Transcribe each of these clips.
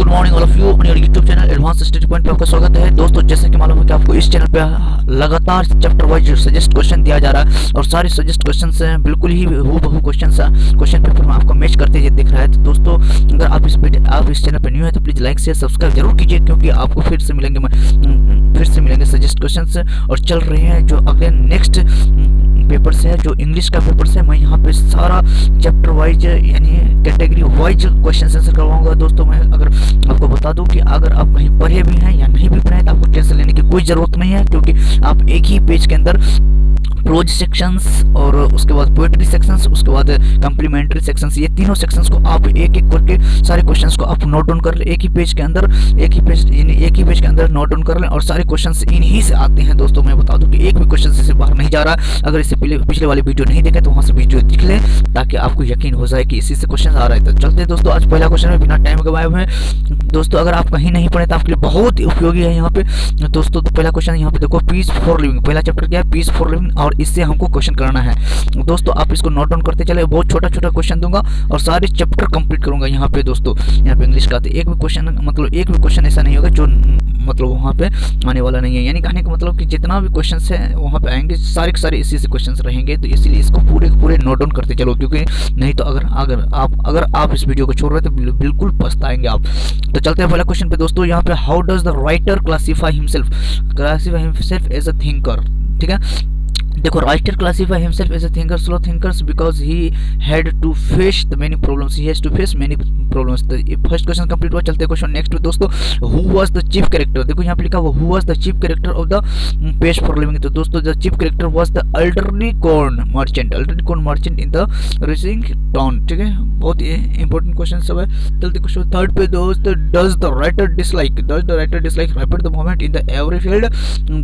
Morning all of you on your YouTube channel advance study point पे आपका स्वागत है। दोस्तों, जैसे कि मालूम है कि आपको इस चैनल पे लगातार चैप्टर वाइज सजेस्ट क्वेश्चन दिया जा रहा है और सारे सजेस्ट क्वेश्चन से बिल्कुल ही हूबहू क्वेश्चन पेपर में आपको मैच करते हुए दिख रहा है। तो दोस्तों, अगर आप इस चैनल पे न्यू है तो प्लीज़ लाइक शेयर सब्सक्राइब जरूर कीजिए, क्योंकि आपको फिर से मिलेंगे सजेस्ट क्वेश्चन और चल रहे हैं जो अगले नेक्स्ट पेपर से है, जो इंग्लिश का पेपर से। मैं यहाँ पे सारा चैप्टर वाइज यानी कैटेगरी वाइज क्वेश्चन आंसर करवाऊंगा। दोस्तों, मैं अगर आपको बता दूं कि अगर आप कहीं पढ़े भी हैं या नहीं भी पढ़े तो आपको टेंशन लेने की कोई ज़रूरत नहीं है, क्योंकि आप एक ही पेज के अंदर प्रोज सेक्शंस और उसके बाद पोएट्री सेक्शंस, उसके बाद कम्प्लीमेंट्री सेक्शंस, ये तीनों सेक्शंस को आप एक एक करके सारे क्वेश्चंस को आप नोट डाउन कर लें। एक ही पेज के अंदर नोट डाउन कर लें और सारे क्वेश्चंस इन्हीं से आते हैं। दोस्तों, मैं बता दूं कि एक भी क्वेश्चन से बाहर नहीं जा रहा। अगर इससे पिछले वाली वीडियो नहीं देखे तो वहाँ से वीडियो दिख लें, ताकि आपको यकीन हो जाए कि इसी से क्वेश्चन आ रहा है। तो चलते हैं दोस्तों, आज पहला क्वेश्चन में बिना टाइम गवाए हुए हैं। दोस्तों, अगर आप कहीं नहीं पढ़े तो आपके लिए बहुत ही उपयोगी है यहाँ पे। दोस्तों, तो पहला क्वेश्चन यहाँ पे देखो, पीस फॉर लिविंग। पहला चैप्टर क्या है? पीस फॉर लिविंग, और इससे हमको क्वेश्चन कराना है। दोस्तों, आप इसको नोट डाउन करते चले। बहुत छोटा छोटा क्वेश्चन दूंगा और सारे चैप्टर कंप्लीट करूंगा यहाँ पे। दोस्तों, यहाँ पे इंग्लिश का तो एक भी क्वेश्चन ऐसा नहीं होगा जो वहाँ पे आने वाला नहीं है। यानी कहने का मतलब कि जितना भी क्वेश्चन है वहाँ पे आएंगे, सारे के सारे इसी से क्वेश्चन रहेंगे। तो इसीलिए इसको पूरे नोट डाउन करते चलो, क्योंकि नहीं तो अगर आप इस वीडियो को छोड़ रहे तो बिल्कुल पछताएंगे आप। तो चलते हैं पहला क्वेश्चन पे। दोस्तों, यहाँ पे how does the writer classify himself as a thinker. ठीक है, देखो, writer classify himself as a thinker, slow thinkers, because he had to face the many problems, he has to face many problems. तो ये first question complete हुआ। चलते question next पे। दोस्तों, who was the chief character. देखो यहाँ पे लिखा हुआ, who was the chief character of the page for living. तो दोस्तों, the chief character was the elderly corn merchant in the rising town. ठीक है, बहुत इंपॉर्टेंट क्वेश्चन सब है। चलते क्वेश्चन थर्ड पे। दोस्तों, does the writer dislike rapid the moment in the every field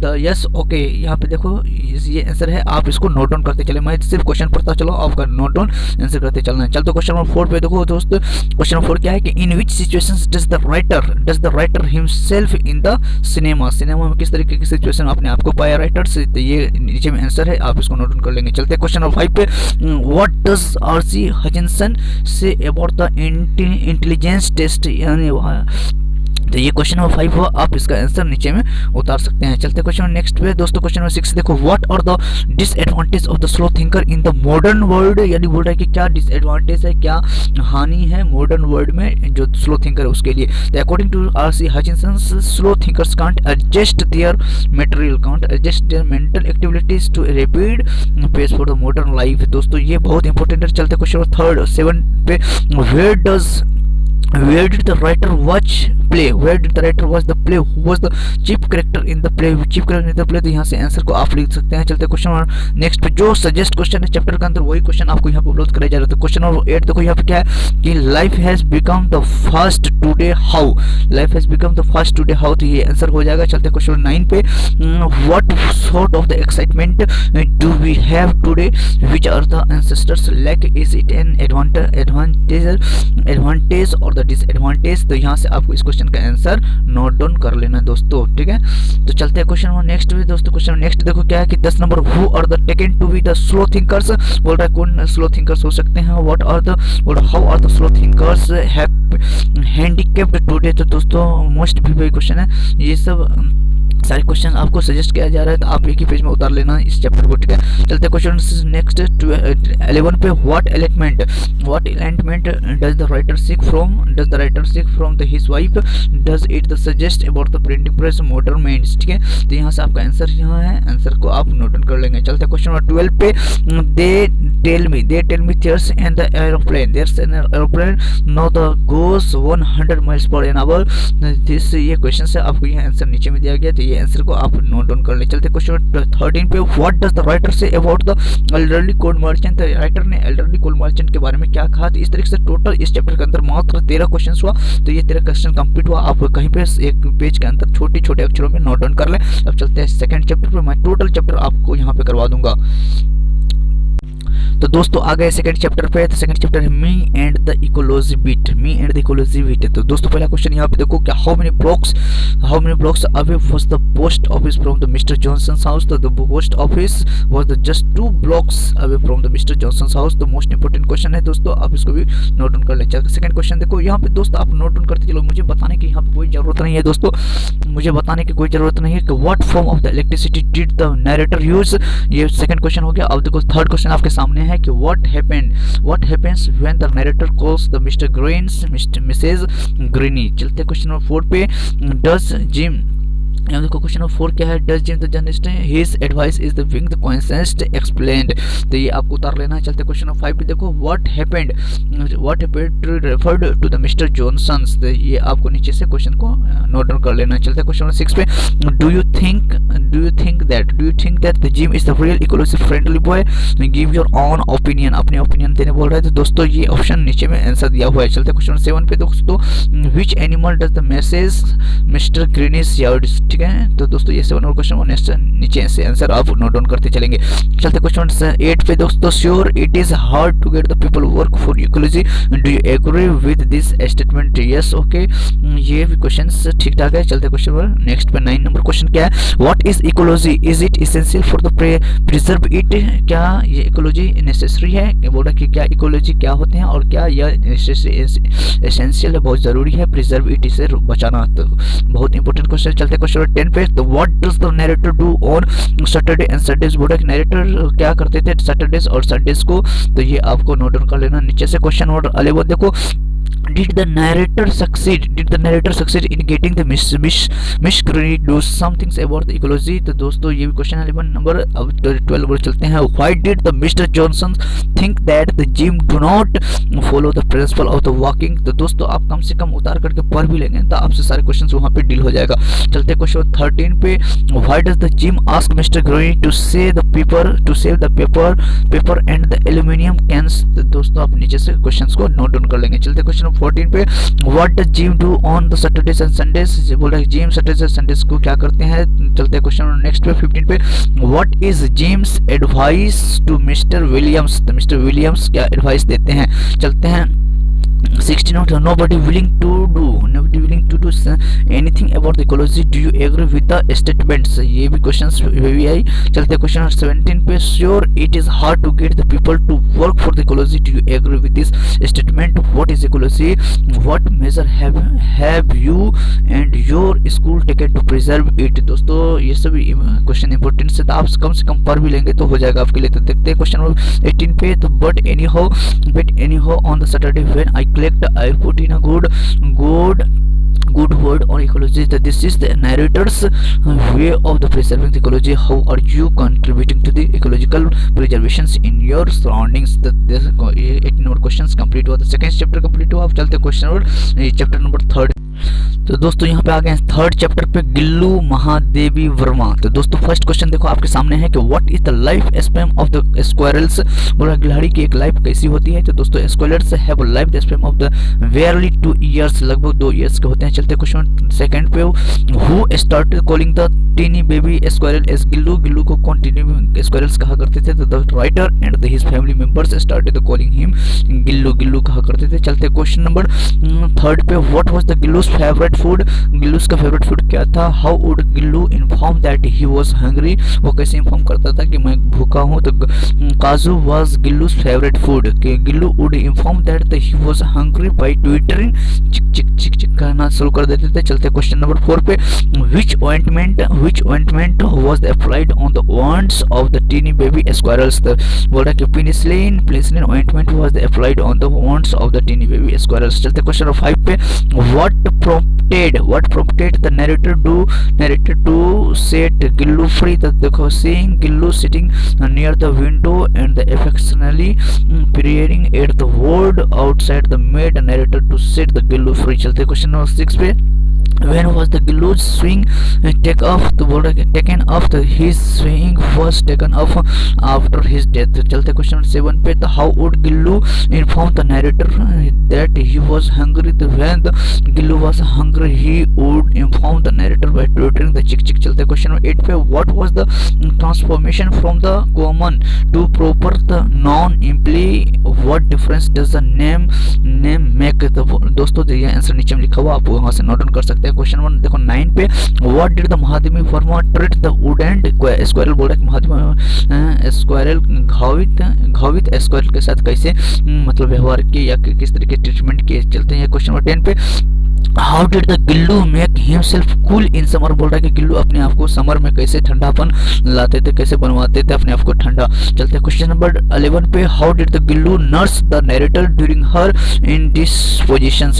the yes okay. यहाँ पे देखो, ये आंसर है। आप इसको नोट डाउन करते चले, मैं सिर्फ क्वेश्चन पढ़ता चलो, आपका नोट डाउन आंसर करते चलना है। चलते क्वेश्चन नंबर 4 पे। देखो दोस्तों, क्वेश्चन नंबर 4 क्या है कि in which situations does the writer himself in the cinema में किस तरीके की सिचुएशन अपने आप को पाया राइटर से। तो ये नीचे में आंसर है, आप इसको नोट डाउन कर लेंगे। चलते क्वेश्चन नंबर 5 पे। What does RC. Hutchinson say about the intelligence test. यानी तो ये क्वेश्चन नंबर 5 हुआ, आप इसका आंसर नीचे में उतार सकते हैं। चलते क्वेश्चन नेक्स्ट पे। दोस्तों, क्वेश्चन नंबर 6 देखो, what are the disadvantage of the slow thinker in the modern world. यानी बोल रहा है कि क्या डिसएडवांटेज है, क्या हानि है मॉडर्न वर्ल्ड में जो स्लो थिंकर है उसके लिए। तो according to RC. Hutchinson, slow thinkers can't adjust their mental activities to rapid pace for the modern life. दोस्तों, ये बहुत इंपॉर्टेंट है। चलते क्वेश्चन नंबर 3 7 पे। Where did the writer watch play? Where did the writer watch the play? Who was the chief character in the play? तो यहाँ से answer को आप लिख सकते हैं। चलते क्वेश्चन नेक्स्ट पे। जो सजेस्ट क्वेश्चन है चैप्टर के अंदर वही क्वेश्चन आपको यहाँ पे अपलोड कराया जा रहा है। क्वेश्चन नंबर 8 देखो, यहाँ पे क्या है कि life has become the fast today how. तो ये आंसर हो जाएगा। चलते क्वेश्चन 9 पे। What sort of the excitement do we have today which are the ancestors lack. Is it an advantage और द डिसएडवांटेज। तो यहाँ से आपको इस क्वेश्चन का आंसर नोट डाउन कर लेना दोस्तों। ठीक है, तो चलते हैं क्वेश्चन नंबर नेक्स्ट पे। दोस्तों, क्वेश्चन नेक्स्ट देखो क्या है कि 10 number, who are the taken to be the slow thinkers. बोल रहा है कौन स्लो थिंकर्स हो सकते हैं। How are the slow thinkers handicapped today. तो दोस्तों, मोस्ट भी क्वेश्चन है। ये सब सारे क्वेश्चन आपको सजेस्ट किया जा रहा है, तो आप एक ही पेज में उतार लेना इस चैप्टर को। ठीक है, चलते क्वेश्चन नेक्स्ट 11 पे। What element does the writer seek from his wife. Does it the suggest about the printing press modern men's. ठीक है, तो यहाँ से आपका आंसर यहाँ है, आंसर को आप नोट डाउन कर लेंगे। चलते क्वेश्चन नंबर 12 पे। They tell me there's an aeroplane now the goes 100 miles per hour। This ये क्वेश्चन से आपको ये आंसर नीचे में दिया गया, तो ये आंसर को आप नोट डाउन कर ले। चलते क्वेश्चन 13 पे। व्हाट डज द राइटर से about the elderly cold merchant. Writer ने एल्डरली कोल्ड मर्चेंट के बारे में क्या कहा। तो इस तरीके से टोटल इस चैप्टर के अंदर मात्र 13 क्वेश्चन हुआ। तो ये 13 क्वेश्चन कंप्लीट हुआ। आप कहीं पे एक पेज के अंदर छोटे छोटे अक्षरों में नोट डाउन कर ले। अब चलते हैं सेकंड चैप्टर पे। मैं टोटल चैप्टर आपको यहाँ पे करवा दूंगा। तो दोस्तों आ गए सेकंड चैप्टर पे। तो सेकंड चैप्टर है me and the ecology bit. Me and the ecology bit. तो दोस्तों पहला क्वेश्चन यहाँ पे देखो, क्या how many blocks away was the post office from the mister Johnson's house. तो the post office was the just 2 blocks away from the mister Johnson's house. तो most important question है दोस्तों, आप इसको भी नोट डाउन कर लें। Second question देखो यहाँ पे दोस्तों, आप नोट डाउन करते चलो, मुझे बताने की यहाँ पे कोई जरूरत नहीं है दोस्तों, मुझे बताने की कोई जरूरत नहीं है कि what form of the electricity did the narrator use. ये सेकंड क्वेश्चन हो गया। अब देखो थर्ड क्वेश्चन आपके सामने है कि what happens when the narrator calls the Mr Green's Mrs Greeny. चलते क्वेश्चन नंबर 4 पे। डज जिम, यहाँ देखो क्वेश्चन नंबर 4 क्या है, does Jim the journalist his advice is the wing the contest explained. तो ये आपको उतार लेना है। चलते क्वेश्चन नंबर 5 पे देखो, what happened referred to the mister Johnsons. तो ये आपको नीचे से क्वेश्चन को नोट डाउन कर लेना है। चलते क्वेश्चन नंबर 6 पे, do you think that the gym is the real ecology friendly boy, give your own opinion. अपने ओपिनियन देने बोल रहा है। तो दोस्तों ये ऑप्शन नीचे में आंसर दिया हुआ है। चलते क्वेश्चन नंबर 7 पे दोस्तों, which animal does the message mister greenish yard. ठीक है, तो दोस्तों ये 7 और क्वेश्चन नेक्स्ट नीचे से आंसर आप नोट डाउन करते चलेंगे। चलते क्वेश्चन 8 पे दोस्तों, sure it is hard to get the people work for ecology, do you agree with this statement. Yes okay, ये भी क्वेश्चन ठीक ठाक है। चलते क्वेश्चन नेक्स्ट पे 9 नंबर क्वेश्चन क्या है, what is ecology, is it essential for the preserve it. क्या ये इकोलॉजी नेसेसरी है, बोल रहा है कि क्या इकोलॉजी क्या होते हैं और क्या यह एसेंशियल है, बहुत जरूरी है प्रिजर्व इट, इसे बचाना। तो बहुत इंपॉर्टेंट क्वेश्चन। चलते क्वेश्चन 10 पे, तो what does the narrator do on Saturday and Sundays. बोल रहा है नरेटर क्या करते थे सैटरडेज और संडेज को। तो ये आपको नोट डाउन कर लेना। नीचे से क्वेश्चन नंबर 11 देखो, did the narrator succeed in getting the Miss Greeny do some things about the ecology। तो दोस्तों ये भी क्वेश्चन 11 नंबर। अब 12 नंबर चलते हैं, why did the Mr. Johnson think that the Jim do not follow the principle of the walking। तो दोस्तों आप कम से कम उतार करके पढ़ भी लेंगे तो आपसे सारे क्वेश्चन वहाँ पे डील हो जाएगा। चलते क्वेश्चन 13 पे, why does the Jim ask Mr. Greeny to save the paper and the aluminium cans। तो दोस्तों आप नीचे से क्वेश्चंस को नोट डाउन कर लेंगे। चलते क्वेश्चन 14 पे, what does gym do on the Saturdays and Sundays. बोल रहा है जिम सैटरडेज एंड संडेज को क्या करते हैं। चलते हैं क्वेश्चन नेक्स्ट पे 15 पे, what is Jim's advice to mister Williams. तो मिस्टर विलियम्स क्या एडवाइस देते हैं। चलते हैं 16 nobody willing to do anything about the ecology, do you agree with the statements। ये भी क्वेश्चंस भी आई। चलते क्वेश्चन 17 पे, sure it is hard to get the people to work for the ecology, do you agree with this statement। what is ecology, what measure have you and your school taken to preserve it। दोस्तों ये सभी question important से आप कम से कम पढ़ भी लेंगे तो हो जाएगा आपके लिए। तो देखते हैं क्वेश्चन 18 पे, तो but anyhow on the Saturday when I I put in a good word on ecology, that this is the narrator's way of the preserving the ecology, how are you contributing to the ecological preservations in your surroundings। this 18 number questions complete हुआ। तो second chapter complete हुआ। अब चलते question number chapter number 3। तो दोस्तों यहाँ पे आ गए हैं थर्ड चैप्टर पे, गिल्लू महादेवी वर्मा। तो दोस्तों फर्स्ट क्वेश्चन देखो आपके सामने है कि what is the life span of the squirrels. बोला गिलहरी की एक लाइफ कैसी होती है। तो दोस्तों squirrels have life span of the barely 2 years, लगभग 2 years के होते हैं। चलते क्वेश्चन सेकंड पे, who started calling the tiny baby squirrel as Gillu. Gillu को कौन टीनी स्क्वायरल्स कहा करते थे। तो the writer and his family members started calling him Gillu कहा करते थे। चलते क्वेश्चन नंबर थर्ड पे, what was the Gillu's favourite food. Gillu's का फेवरेट फूड क्या था। How would Gillu inform that he was hungry. वो कैसे इन्फॉर्म करता था कि मैं भूखा हूँ। तो kaju was Gillu's favourite food. Gillu would inform that he was hungry by twittering, चिक चिक चिक चिक कहना शुरू कर देते थे। चलते क्वेश्चन नंबर 4 पे, which ointment was applied on the wounds of the teeny baby squirrels। तो बोल रहा है कि penicillin ointment was applied on the wounds of the teeny baby squirrels। चलते क्वेश्चन नंबर 5 पे, what prompted the narrator to set Gillu free। तो देखो seeing Gillu sitting near the window and the affectionately peering at the word outside the made narrator to set the Gillu free। चलते question number 6 पे, When was the Gillu's swing take off? तो बोल रहा है taken off, the his swing was taken off after his death. तो चलते question 7 पे, तो how would Gillu inform the narrator that he was hungry? तो when the Gillu was hungry he would inform the narrator by twittering the chick chick. चलते question 8 पे, what was the transformation from the common to proper the noun imply? What difference does the name make? तो दोस्तों ये answer नीचे में लिखा हुआ, आप वहां से नोट डाउन कर सकते हैं। क्वेश्चन 1 देखो 9 पे, what did the Mahadevi Verma treat the wounded squirrel? बोल रहा है कि महादेवी स्क्वायरल घावित स्क्वायरल के साथ कैसे मतलब व्यवहार किए या किस तरीके ट्रीटमेंट किए। चलते हैं क्वेश्चन नंबर 10 पे, how did the Gillu make himself cool in summer? बोल रहा है कि गिल्लू अपने आप को समर में कैसे ठंडापन लाते थे, कैसे बनवाते थे अपने आप को ठंडा। चलते हैं क्वेश्चन नंबर 11 पे, how did the Gillu nurse the narrator during her indisposition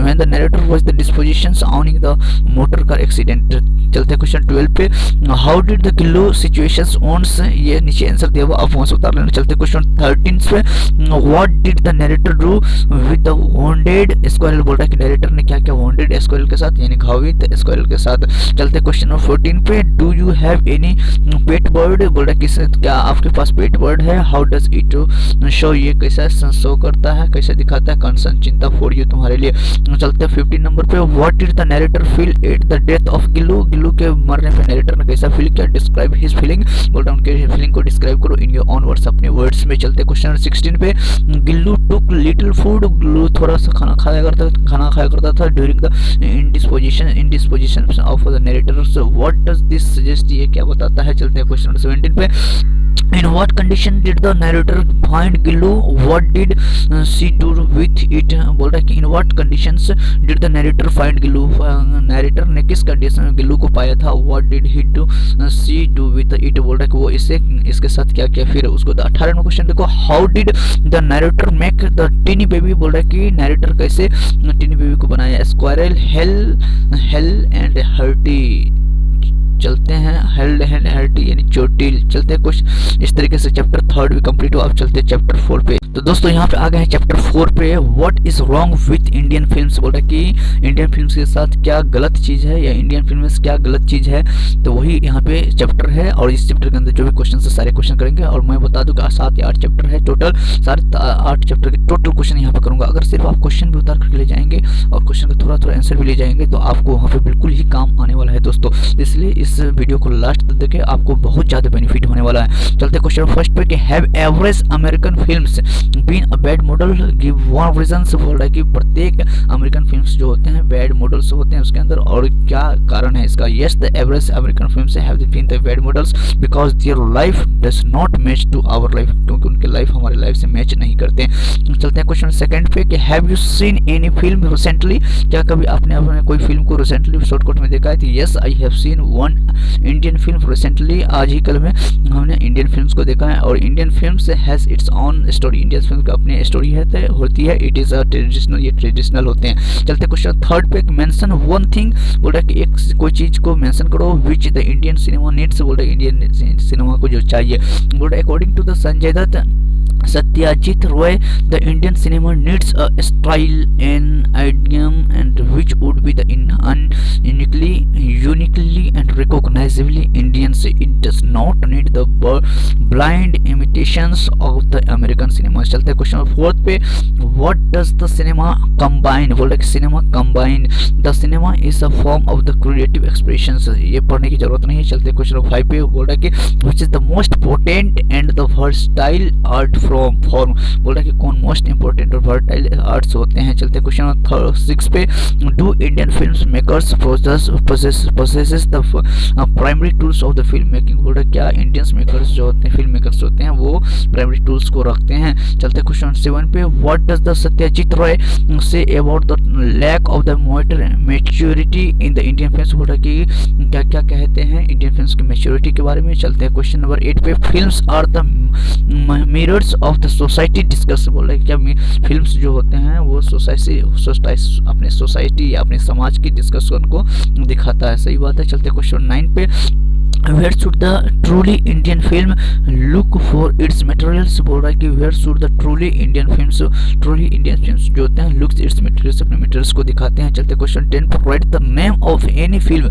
when the narrator was the dispositions owning the motor car accident। चलते हैं क्वेश्चन 12 पे, how did the Gillu situations ones, ये नीचे आंसर दिया हुआ, आप वहां से उतार लेना। चलते हैं क्वेश्चन 13 पे, what did the narrator do with the wounded squirrel? बोल रहा है कि नरेटर ने क्या क्या वॉन्डेड स्क्वायरल के साथ यानी घावित स्क्वायरल के साथ। चलते क्वेश्चन नंबर 14 पे, do you have any pet bird? बोल रहा है कि क्या आपके पास पेट बर्ड है? हाउ डज इट शो, ये कैसा शो करता है, कैसे दिखाता है? कंसर्न, चिंता फॉर यू, तुम्हारे लिए। चलते हैं 15 नंबर पे, what did the narrator feel at the death of Gillu? Gillu के मरने पे नरेटर ने कैसा फील किया? डिस्क्राइब हिज फीलिंग, बोल रहा है उनके फीलिंग को डिस्क्राइब करो इन योर ओन वर्ड्स, अपने वर्ड्स में। चलते क्वेश्चन 16 पे, गिल्लू टुक लिटिल फूड, गिल्लू थोड़ा सा खाना खाया करता था during the indisposition of the narrator. So what does this suggest, ये क्या बताता है? चलते हैं क्वेश्चन 17 पे, in what condition did the narrator find Gillu? What did she do with it? बोल रहा है कि in what conditions did the narrator find Gillu? narrator ने किस कंडीशन में गिल्लू को पाया था? What did he do she do with it? बोल रहा है कि वो इसके साथ क्या किया फिर उसको। 18वां क्वेश्चन देखो, how did the narrator make the teeny baby? बोल रहा है कि narrator कैसे टीनी बेबी को बनाया? Squirrel, hello and hearty. चलते हैं हेल्ड एंड हर्टी यानी चोटिल। चलते हैं कुछ इस तरीके से चैप्टर 3 भी कंप्लीट हो। अब चलते हैं चैप्टर 4 पे। तो दोस्तों यहाँ पे आ गए हैं चैप्टर 4 पे, what is wrong with Indian films? बोल रहा है कि इंडियन फिल्म्स के साथ क्या गलत चीज है या इंडियन फिल्म में क्या गलत चीज है, तो वही यहाँ पे चैप्टर है। और इस चैप्टर के अंदर जो भी क्वेश्चन है सारे क्वेश्चन करेंगे। और मैं बता दूं कि 7 या 8 चैप्टर है टोटल, सारे 8 चैप्टर के टोटल क्वेश्चन यहाँ पे करूंगा। अगर सिर्फ आप क्वेश्चन भी उतार करके ले जाएंगे और क्वेश्चन का थोड़ा आंसर भी ले जाएंगे तो आपको वहाँ पे बिल्कुल ही काम आने वाला है दोस्तों। इसलिए इस वीडियो को लास्ट तक देखें, आपको बहुत ज्यादा बेनिफिट होने वाला है। चलते क्वेश्चन फर्स्ट पे कि have average American films been a bad model? Give one reasons. बोल रहा है कि प्रत्येक अमेरिकन फिल्म्स जो होते हैं बैड मॉडल्स होते हैं उसके अंदर, और क्या कारण है इसका? Yes, the average American films have been the bad models because their life does not match to our life, क्योंकि उनके लाइफ हमारे लाइफ से मैच नहीं करते हैं। चलते हैं क्वेश्चन सेकंड पे कि have you seen any film recently? क्या कभी आपने कोई फिल्म को रिसेंटली शॉर्टकट में देखा है? तो yes, I have seen one Indian film recently. आज ही कल में हमने इंडियन फिल्म्स को देखा है। और Indian films has its on story, Indian film का अपनी स्टोरी है होती है। इट इज अ ट्रेडिशनल, ये ट्रेडिशनल होते हैं। चलते क्वेश्चन थर्ड पे, मेंशन वन थिंग। बोल रहा है कि एक कोई चीज को मेंशन करो which the Indian cinema needs. बोल रहा है इंडियन सिनेमा को जो चाहिए। बोल रहा है according to the Sanjay Dutt Satyajit Roy, the Indian cinema needs a style and idiom and which would be the uniquely and recognizably Indian. It does not need the blind imitations of the American cinema। चलते हैं question fourth पे, what does the cinema combine? बोल रहे cinema combine, the cinema is a form of the creative expressions। ये पढ़ने की जरूरत नहीं है। चलते क्वेश्चन 5 पे, बोल रहा है कि which is the most potent and the versatile art form. बोल रहा है कि कौन मोस्ट इंपोर्टेंट और वर्टाइल आर्ट्स होते हैं। चलते क्वेश्चन 6 पे, do Indian film makers possesses the primary tools of the film making? बोल रहा है क्या इंडियन मेकर्स जो होते हैं, फिल्म मेकर्स होते हैं, वो प्राइमरी टूल्स को रखते हैं। चलते क्वेश्चन 7 पे, what does the Satyajit Ray say about the lack of the maturity in the Indian films? बोल रहा है कि क्या क्या कहते हैं इंडियन फिल्म्स की मैच्योरिटी के बारे में। चलते हैं क्वेश्चन नंबर 8 पे, films are the mirrors of the society discuss. बोल रहे हैं क्या फिल्म्स जो होते हैं वो अपने सोसाइटी या अपने समाज की डिस्कशन को दिखाता है। सही बात है। चलते क्वेश्चन 9 पे, Where should the truly Indian film look for its materials? बोल रहा है कि where should the truly Indian films जो होते हैं looks its materials, अपने materials को दिखाते हैं। चलते क्वेश्चन 10 पर write the name of any film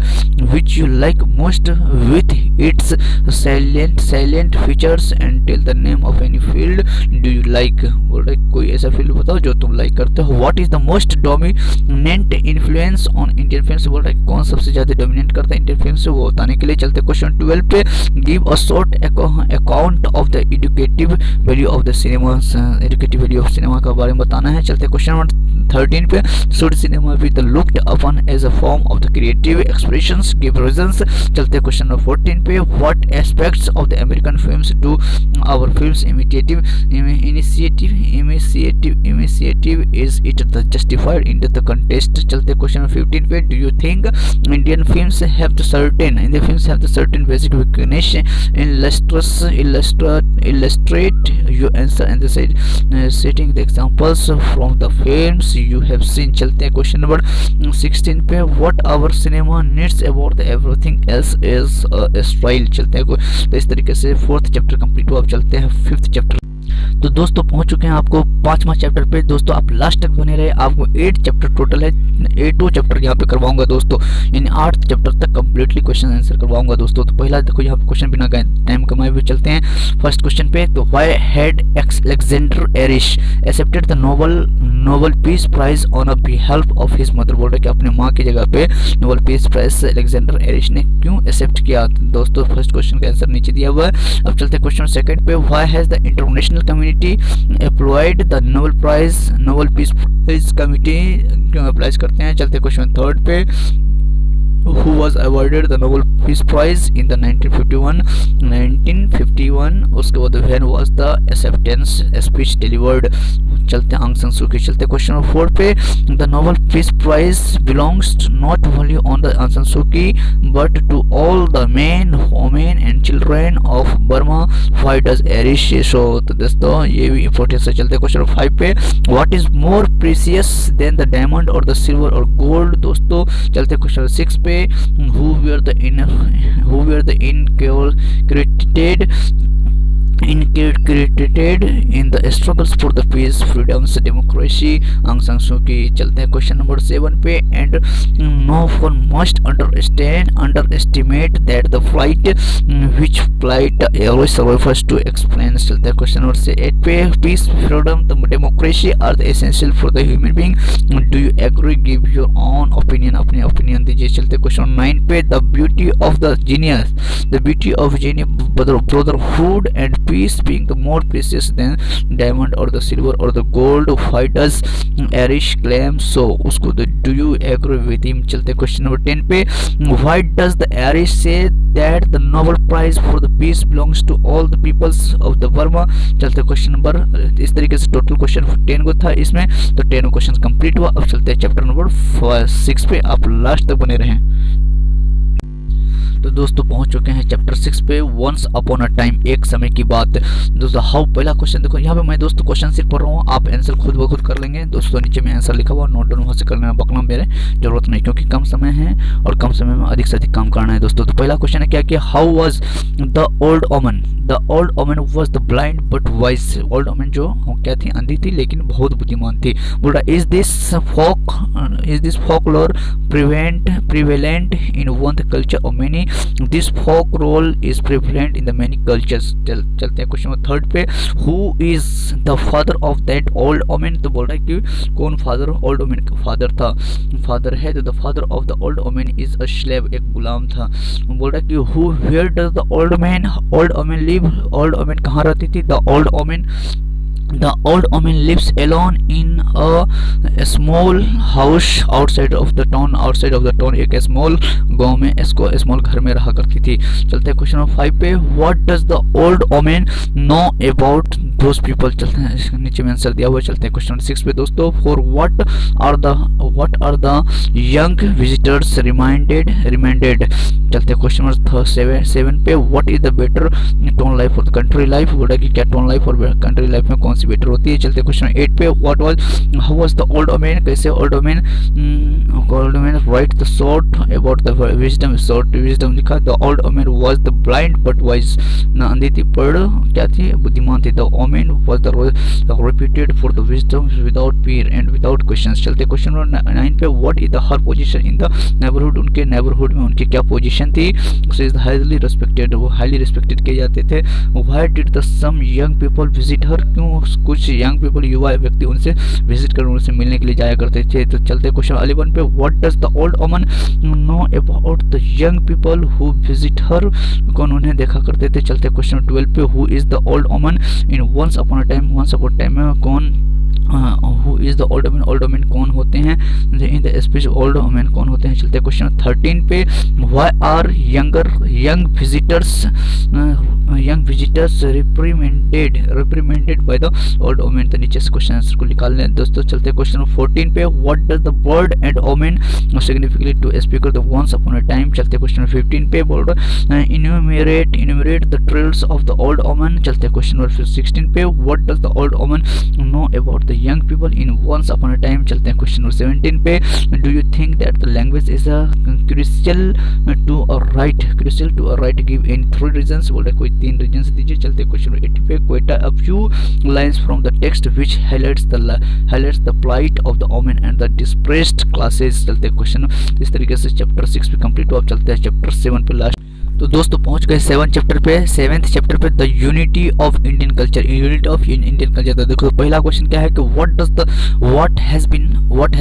which you like most with its salient features and tell the name of any field do you like। बोल रहा है कोई ऐसा फील्ड बताओ जो तुम लाइक करते हो। What is the most dominant influence on Indian films? बोल रहा है कौन सबसे ज्यादा डोमिनेट करता है इंडियन फिल्म से, वो बताने के लिए। चलते क्वेश्चन 12 पे give a short account of the educative value of the cinema, educative value of cinema के बारे में बताना है। चलते क्वेश्चन नंबर 13 पे should cinema be the looked upon as a form of the creative expressions, give reasons. चलते question number 14 पे what aspects of the American films do our films initiative is it the justified in the contest. चलते question number 15 पे do you think Indian films have the certain basic weakness illustrate your answer and citing the examples from the films you have seen। चलते हैं question number 16 पे what our cinema needs about the everything else is a style। चलते हैं तो इस तरीके से 4th chapter complete हुआ। अब चलते हैं 5th चैप्टर। तो दोस्तों पहुंच चुके हैं आपको 5वां चैप्टर पे। दोस्तों आप लास्ट तक बने रहे, आपको 8 चैप्टर टोटल है, 8 चैप्टर यहाँ पे करवाऊंगा दोस्तों, यानी 8 चैप्टर तक कंप्लीटली क्वेश्चन आंसर करवाऊंगा दोस्तों। तो पहला देखो यहाँ पे क्वेश्चन बिना टाइम कमाए हुए चलते हैं फर्स्ट क्वेश्चन पे। तो why had Alexander Aris accepted the Nobel piece prize on behalf of his mother. बोल रहे कि अपने माँ की जगह पे Nobel piece prize Alexander Aris ने क्यों एक्सेप्ट किया। दोस्तों फर्स्ट क्वेश्चन का आंसर नीचे दिया हुआ है। अब चलते क्वेश्चन सेकंड पे why has the international community applied the Nobel piece Prize committee क्यों अप्लाई करते हैं। चलते क्वेश्चन थर्ड पे who was awarded the Nobel Peace Prize in the 1951 उसके बाद when was the acceptance speech delivered। चलते आंग सान सू की। चलते क्वेश्चन नंबर 4 पे the Nobel Peace Prize belongs not only on the Aung San Suu Kyi but to all the men, women and children of Burma। why does Erish show। तो दोस्तों ये भी इंपॉर्टेंट है। चलते क्वेश्चन नंबर 5 पे what is more precious than the diamond or the silver or gold। दोस्तों चलते question number 6 पे who were the incapacitated in the struggles for the peace, freedoms, democracy। आंग सान सू की। चलते हैं क्वेश्चन नंबर 7 पे and no one must underestimate that the flight which flight always survivors to explain। चलते हैं क्वेश्चन नंबर 8 पे peace, freedom, the democracy are the essential for the human being। do you agree, give your own opinion, अपनी opinion दीजिए। चलते question 9 पे the beauty of genius brotherhood and peace being the more precious than diamond or the silver or the gold। why does Erish claim so। उसको do you agree with him। चलते question number 10 पे why does the Erish say that the Nobel Prize for the peace belongs to all the peoples of the Burma। चलते question number इस तरीके से total question 10 को था इसमें, तो 10 क्वेश्चन कंप्लीट हुआ। अब चलते हैं चैप्टर नंबर 6 पे, आप लास्ट तक बने रहें। तो दोस्तों पहुंच चुके हैं चैप्टर 6 पे वंस अपॉन अ टाइम, एक समय की बात। दोस्तों हाउ पहला क्वेश्चन देखो यहाँ पे मैं दोस्तों क्वेश्चन सिर्फ पढ़ रहा हूँ, आप आंसर खुद ब खुद कर लेंगे दोस्तों। नीचे में आंसर लिखा हुआ, नोट डाउन वहाँ से करने में बकना मेरे जरूरत नहीं, क्योंकि कम समय है और कम समय में अधिक से अधिक काम करना है दोस्तों। तो पहला क्वेश्चन है क्या कि हाउ वाज द ओल्ड ओमन। द ओल्ड ओमन was the blind but wise. Old ओमन जो क्या थी, अंधी थी लेकिन बहुत बुद्धिमान थी। बोल रहा is this folklore prevalent in one culture or many। this folk role is prevalent in the many cultures। चलते हैं क्वेश्चन नंबर 3 पे who is the father of that old woman। तो बोल रहा है कि कौन फादर ओल्ड वुमेन का फादर था, फादर है। तो the father of the old women is a slave, एक गुलाम था। बोल रहा है कि who where does the old woman live। Old women कहाँ रहती थी। The old woman lives alone in a small house outside of the town। एक स्मॉल गांव में इसको स्मॉल घर में रहा करती थी। चलते हैं क्वेश्चन नंबर 5 पे what does the old woman know about those people। चलते हैं इसके नीचे में आंसर दिया हुआ है। चलते हैं क्वेश्चन नंबर 6 पे दोस्तों for what are the young visitors reminded। चलते हैं क्वेश्चन नंबर 7 पे what is the better tone life और कंट्री लाइफ। बोल रहा है कि क्या टोन लाइफ और कंट्री लाइफ में कौन सी बेटर होती है। चलते क्वेश्चन 8 पे, what was how was the old woman, कैसे old woman write the short about the wisdom, short wisdom लिखा। The old woman was the blind but wise, ना अंधी थी पर क्या थी, बुद्धिमान थी। The woman was the repeated for the wisdom without fear and without questions। चलते क्वेश्चन नंबर 9 पे, what is the her position in the neighbourhood, उनके नेबरहुड में उनकी क्या पोजीशन थी। हाईली रिस्पेक्टेड, वो हाईली रिस्पेक्टेड किए जाते थे। Why did the some young people visit her, क्यों कुछ यंग पीपल युवा व्यक्ति उनसे विजिट कर उनसे मिलने के लिए जाया करते थे। तो चलते क्वेश्चन 11 पे, what does the old woman know about the young people who visit her, कौन उन्हें देखा करते थे। चलते क्वेश्चन 12 पे, who is the old woman in once upon a time, once upon time में कौन, who is the old woman, old woman कौन होते हैं in the speech, old woman कौन होते हैं। चलते क्वेश्चन 13 पे, why are young visitors reprimanded by the old woman. तो नीचे से क्वेश्चन आंसर को निकाल लें दोस्तों। चलते क्वेश्चन 14 पे, what does the word and woman significantly to speaker the once upon a time. चलते क्वेश्चन 15 पे, बोल रहा enumerate the trails of the old woman. चलते क्वेश्चन नंबर 16 पे, what does the old woman know about the young people in once upon a time. चलते हैं question number 17 पे, do you think that the language is a crucial to a right, give in 3 reasons, बोल रहे कोई 3 reasons दीजिए। चलते question number 80 पे, quote a few lines from the text which highlights the plight of the women and the depressed classes. चलते question इस तरीके से चैप्टर 6 पे कंप्लीट हुआ। अब चलते हैं चैप्टर 7 पे लास्ट। तो दोस्तों पहुंच गए 7 चैप्टर पे। 7th चैप्टर पे, the unity of Indian culture, unity of Indian culture. तो देखो पहला क्वेश्चन क्या है कि what has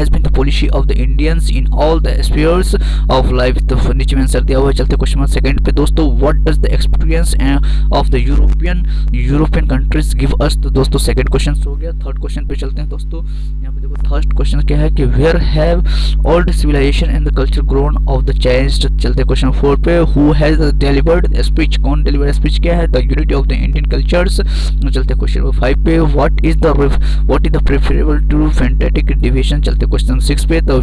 been the policy of the Indians in all the spheres of life. तो नीचे में आंसर दिया हुआ है। चलते क्वेश्चन नंबर 2 पे दोस्तों, what does the experience of the European countries give us. तो दोस्तों सेकंड क्वेश्चन हो गया। थर्ड क्वेश्चन पे चलते हैं दोस्तों। यहाँ पे देखो थर्ड क्वेश्चन क्या है कि where have old civilization and the culture grown of the changed. चलते क्वेश्चन 4 पे, हु हैज delivered speech, कौन डिलीवर स्पीच क्या है, the unity of the Indian cultures. चलते क्वेश्चन 5 पे, what is the preferable to fanatic division. चलते question 6 पे, तो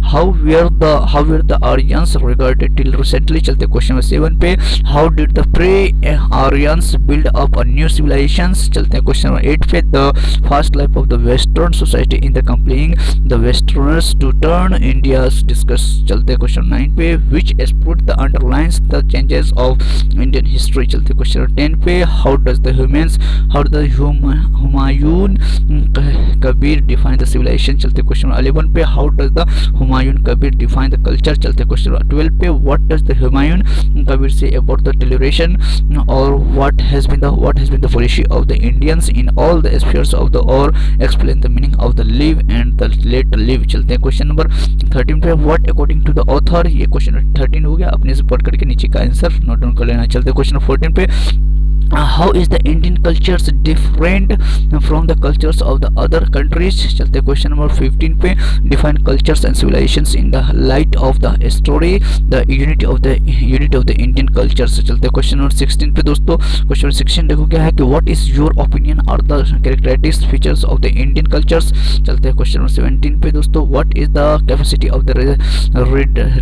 how were the Aryans regarded till recently. चलते क्वेश्चन 7 पे, how did the pre Aryans build up a new civilisations. चलते question 8 पे, the fast life of the western society in the compelling the westerners to turn India's discuss. चलते question 9 पे, which aspect the underlines the changes of Indian history। चलते question 10 पे, how does the Humayun Kabir define the civilization। चलते question 11 पे, how does the Humayun Kabir define the culture। चलते question 12 पे, what does the Humayun Kabir say about the toleration, और what has been the policy of the Indians in all the spheres of the, or explain the meaning of the live and the let live। चलते हैं question number 13 पे, what according to the author। ये question 13 हो गया, अपने से पढ़ करके नीचे का आंसर नोट डाउन कर लेना। चलते क्वेश्चन 14 पे, how is the Indian cultures different from the cultures of the other countries। चलते क्वेश्चन नंबर 15 पे, define cultures and civilizations in the light of the story the unity of the Indian cultures। चलते question number 16 पे दोस्तों। Question 16 देखो क्या है कि what is your opinion are the characteristics features of the Indian cultures। चलते question number 17 पे दोस्तों, what is the capacity of the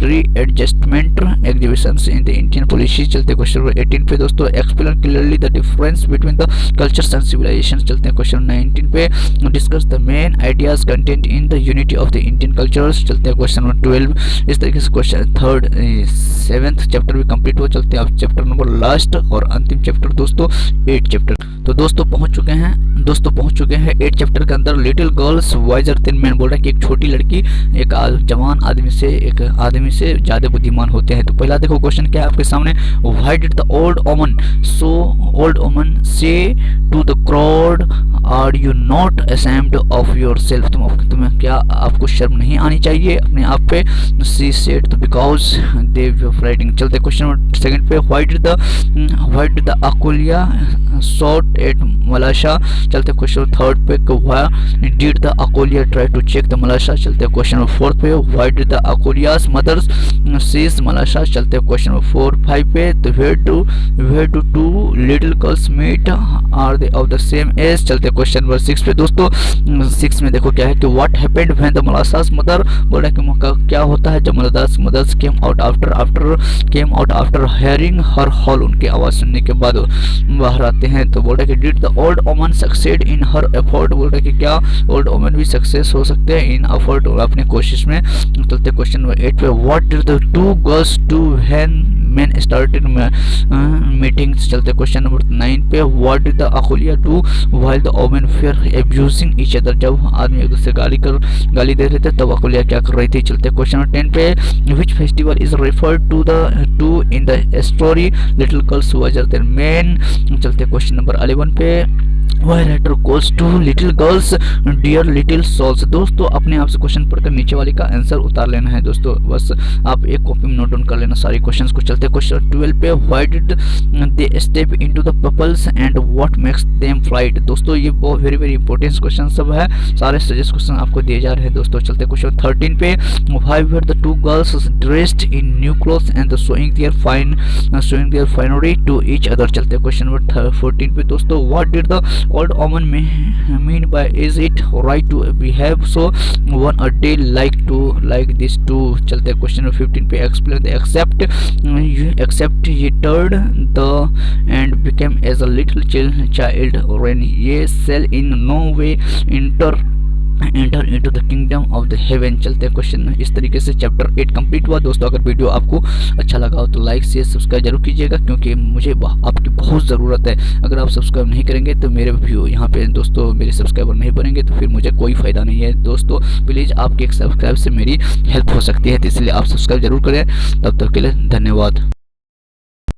readjustment exhibitions in the Indian policy। चलते क्वेश्चन नंबर 18 पे दोस्तों, explain clearly the difference between the cultures and civilizations। चलते हैं question 19 पे, discuss the main ideas contained in the unity of the Indian cultures। चलते हैं question number 12। इस तरीके से क्वेश्चन 7th चैप्टर भी कंप्लीट हो। चलते हैं अब चैप्टर नंबर लास्ट और अंतिम चैप्टर दोस्तों 8 चैप्टर। तो दोस्तों पहुंच चुके हैं 8 चैप्टर के अंदर। Little girls visor then man, बोल रहा है कि एक छोटी लड़की एक जवान आदमी से ज्यादा बुद्धिमान होते हैं। तो पहला देखो क्वेश्चन क्या है आपके सामने, why did the old woman say to the crowd, are you not ashamed of yourself। तुम्हें क्या आपको शर्म नहीं आनी चाहिए अपने आप पे। she said तो because they were fighting। चलते क्वेश्चन नंबर 2 पे, why did the Akulia shot at Malasha। चलते क्वेश्चन 3 पे, why did the Akulia try to check the Malasha। चलते क्वेश्चन नंबर 4 पे, why did the Akulia's mother seize Malasha। चलते question number 4-5 पे, तो where do two little girls meet, are they of the same age। चलते question number 6 पे दोस्तों। 6 में देखो क्या है कि what happened when the Malasha's mother, बोल रहा है कि क्या होता है जब mother's came out after hearing her howl। उनकी आवाज सुनने के बाद बाहर आते हैं। तो बोल रहा है कि did the old woman succeed in her effort, बोल रहा है कि क्या ओल्ड वुमन भी सक्सेस हो सकते हैं इन एफर्ट, अपने कोशिश में। चलते क्वेश्चन नंबर 8 पे, what did the two girls do when men started meetings। चलते क्वेश्चन नंबर 9 पे, व्हाट डिड द अकुलिया do while the women fair abusing each other, जब आदमी एक दूसरे गाली दे रहे थे तब अकुलिया क्या कर रही थी। चलते क्वेश्चन नंबर 10 पे, which festival is referred to in the story little girls was there men. चलते क्वेश्चन नंबर 11 पे, Why writer calls to little girls dear little souls। दोस्तों अपने आप से क्वेश्चन पढ़कर नीचे वाले का आंसर उतार लेना है दोस्तों, बस आप एक कॉपी में नोट डाउन कर लेना सारे क्वेश्चंस को। चलते क्वेश्चन 12 पे, Why did they step into the bubbles and what makes them flight। दोस्तों ये बहुत वेरी इंपॉर्टेंट क्वेश्चन सब है, सारे सजेस्ट क्वेश्चन आपको दिए जा रहे हैं दोस्तों। चलते क्वेश्चन 13 पे, Why were the two girls dressed in new clothes and showing their finery to each other। चलते क्वेश्चन नंबर 14 पे दोस्तों, What did the old woman mean by is it right to behave so one a day like this too। चलते question number 15 पे, explain the except he turned the and became as a little child when ye shall in no way enter into the kingdom of the heaven। चलते हैं question, इस तरीके से chapter 8 complete हुआ दोस्तों। अगर वीडियो आपको अच्छा लगा हो तो लाइक शेयर सब्सक्राइब जरूर कीजिएगा, क्योंकि मुझे आपकी बहुत ज़रूरत है। अगर आप सब्सक्राइब नहीं करेंगे तो मेरे व्यू यहाँ पे दोस्तों मेरे सब्सक्राइबर नहीं बनेंगे तो फिर मुझे कोई फ़ायदा नहीं है दोस्तों। प्लीज़ आपके एक सब्सक्राइब से मेरी हेल्प हो सकती है, तो इसलिए आप सब्सक्राइब जरूर करें। तब तक के लिए धन्यवाद।